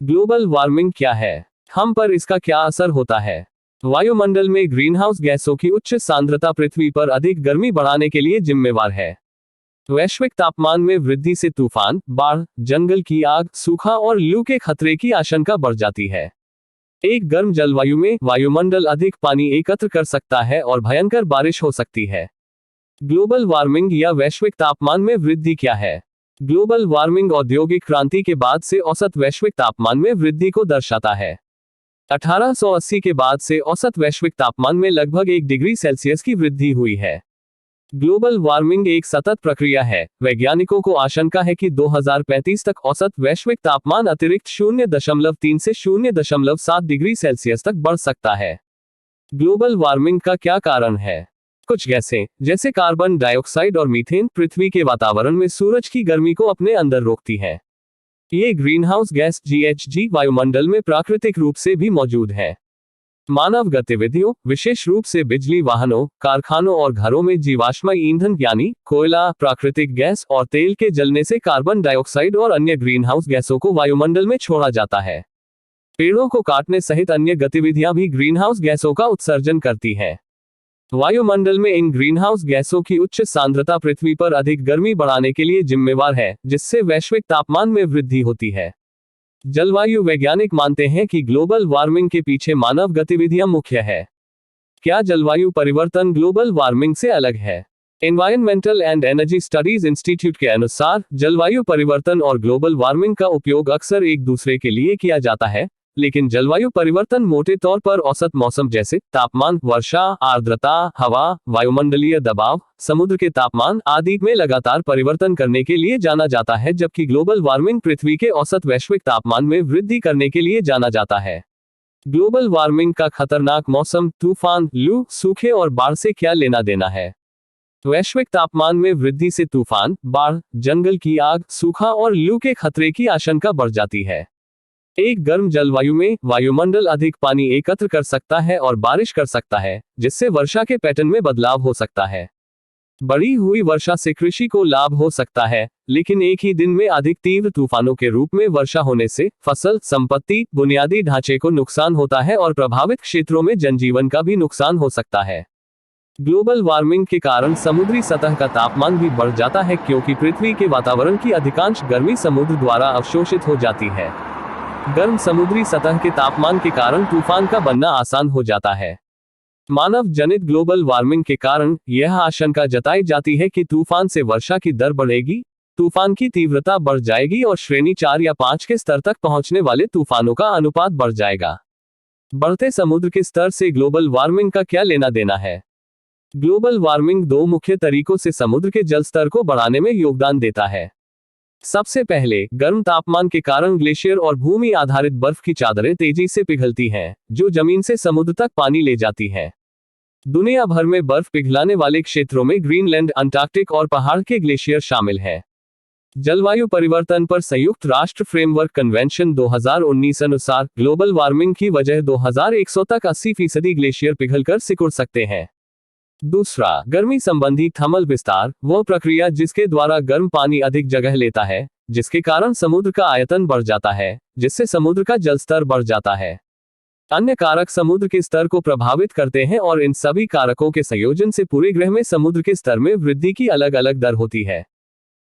Global warming क्या है? हम पर इसका क्या असर होता है? वायुमंडल में ग्रीनहाउस गैसों की उच्च सांद्रता पृथ्वी पर अधिक गर्मी बढ़ाने के लिए जिम्मेवार है। वैश्विक तापमान में वृद्धि से तूफान, बाढ़, जंगल की आग, सूखा और लू के खतरे की आशंका बढ़ जाती है। एक गर्म जलवायु में वायुमंडल अधिक पानी एकत्र कर सकता है और भयंकर बारिश हो सकती है। ग्लोबल वार्मिंग या वैश्विक तापमान में वृद्धि क्या है? ग्लोबल वार्मिंग औद्योगिक क्रांति के बाद से औसत वैश्विक तापमान में वृद्धि को दर्शाता है। 1880 के बाद से औसत वैश्विक तापमान में लगभग 1 डिग्री सेल्सियस की वृद्धि हुई है। ग्लोबल वार्मिंग एक सतत प्रक्रिया है। वैज्ञानिकों को आशंका है कि 2035 तक औसत वैश्विक तापमान अतिरिक्त 0.3 से 0.7 डिग्री सेल्सियस तक बढ़ सकता है। ग्लोबल वार्मिंग का क्या कारण है? कुछ गैसें, जैसे कार्बन डाइऑक्साइड और मीथेन, पृथ्वी के वातावरण में सूरज की गर्मी को अपने अंदर रोकती हैं। ये ग्रीनहाउस गैस GHG वायुमंडल में प्राकृतिक रूप से भी मौजूद है। मानव गतिविधियों, विशेष रूप से बिजली वाहनों, कारखानों और घरों में जीवाश्म ईंधन यानी कोयला, प्राकृतिक गैस और तेल के जलने से कार्बन डाइऑक्साइड और अन्य ग्रीनहाउस गैसों को वायुमंडल में छोड़ा जाता है। पेड़ों को काटने सहित अन्य गतिविधियां भी ग्रीनहाउस गैसों का उत्सर्जन करती हैं। वायुमंडल में इन ग्रीनहाउस गैसों की उच्च सांद्रता पृथ्वी पर अधिक गर्मी बढ़ाने के लिए जिम्मेवार है, जिससे वैश्विक तापमान में वृद्धि होती है। जलवायु वैज्ञानिक मानते हैं कि ग्लोबल वार्मिंग के पीछे मानव गतिविधियां मुख्य है। क्या जलवायु परिवर्तन ग्लोबल वार्मिंग से अलग है? Environmental and energy studies institute के अनुसार जलवायु परिवर्तन और ग्लोबल वार्मिंग का उपयोग अक्सर एक दूसरे के लिए किया जाता है, लेकिन जलवायु परिवर्तन मोटे तौर पर औसत मौसम जैसे तापमान, वर्षा, आर्द्रता, हवा, वायुमंडलीय दबाव, समुद्र के तापमान आदि में लगातार परिवर्तन करने के लिए जाना जाता है, जबकि ग्लोबल वार्मिंग पृथ्वी के औसत वैश्विक तापमान में वृद्धि करने के लिए जाना जाता है। ग्लोबल वार्मिंग का खतरनाक मौसम, तूफान, लू, सूखे और बाढ़ से क्या लेना देना है? वैश्विक तापमान में वृद्धि से तूफान, बाढ़, जंगल की आग, सूखा और लू के खतरे की आशंका बढ़ जाती है। एक गर्म जलवायु में वायुमंडल अधिक पानी एकत्र कर सकता है और बारिश कर सकता है, जिससे वर्षा के पैटर्न में बदलाव हो सकता है। बढ़ी हुई वर्षा से कृषि को लाभ हो सकता है, लेकिन एक ही दिन में अधिक तीव्र तूफानों के रूप में वर्षा होने से फसल, संपत्ति, बुनियादी ढांचे को नुकसान होता है और प्रभावित क्षेत्रों में जनजीवन का भी नुकसान हो सकता है। ग्लोबल वार्मिंग के कारण समुद्री सतह का तापमान भी बढ़ जाता है, क्योंकि पृथ्वी के वातावरण की अधिकांश गर्मी समुद्र द्वारा अवशोषित हो जाती है। गर्म समुद्री सतह के तापमान के कारण तूफान का बनना आसान हो जाता है। मानव जनित ग्लोबल वार्मिंग के कारण यह आशंका जताई जाती है कि तूफान से वर्षा की दर बढ़ेगी, तूफान की तीव्रता बढ़ जाएगी और श्रेणी 4 या 5 के स्तर तक पहुंचने वाले तूफानों का अनुपात बढ़ जाएगा। बढ़ते समुद्र के स्तर से ग्लोबल वार्मिंग का क्या लेना देना है? ग्लोबल वार्मिंग 2 मुख्य तरीकों से समुद्र के जल स्तर को बढ़ाने में योगदान देता है। सबसे पहले, गर्म तापमान के कारण ग्लेशियर और भूमि आधारित बर्फ की चादरें तेजी से पिघलती हैं, जो जमीन से समुद्र तक पानी ले जाती हैं। दुनिया भर में बर्फ पिघलाने वाले क्षेत्रों में ग्रीनलैंड, अंटार्कटिक और पहाड़ के ग्लेशियर शामिल हैं। जलवायु परिवर्तन पर संयुक्त राष्ट्र फ्रेमवर्क कन्वेंशन 2019 अनुसार ग्लोबल वार्मिंग की वजह 2100 तक 80% ग्लेशियर पिघलकर सिकुड़ सकते हैं। दूसरा, गर्मी संबंधी थर्मल विस्तार, वह प्रक्रिया जिसके द्वारा गर्म पानी अधिक जगह लेता है, जिसके कारण समुद्र का आयतन बढ़ जाता है, जिससे समुद्र का जल स्तर बढ़ जाता है। अन्य कारक समुद्र के स्तर को प्रभावित करते हैं और इन सभी कारकों के संयोजन से पूरे ग्रह में समुद्र के स्तर में वृद्धि की अलग अलग दर होती है।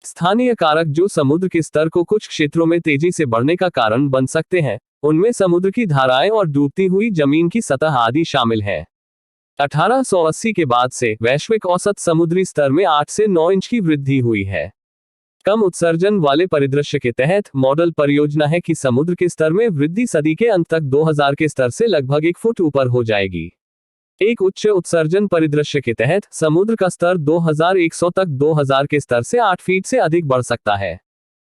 स्थानीय कारक जो समुद्र के स्तर को कुछ क्षेत्रों में तेजी से बढ़ने का कारण बन सकते हैं, उनमें समुद्र की धाराएं और डूबती हुई जमीन की सतह आदि शामिल है। 1880 के बाद से वैश्विक औसत समुद्री स्तर में 8 से 9 इंच की वृद्धि हुई है। कम उत्सर्जन वाले परिदृश्य के तहत मॉडल परियोजना है कि समुद्र के स्तर में वृद्धि सदी के अंत तक 2000 के स्तर से लगभग 1 फुट ऊपर हो जाएगी। एक उच्च उत्सर्जन परिदृश्य के तहत समुद्र का स्तर 2100 तक 2000 के स्तर से 8 फीट से अधिक बढ़ सकता है।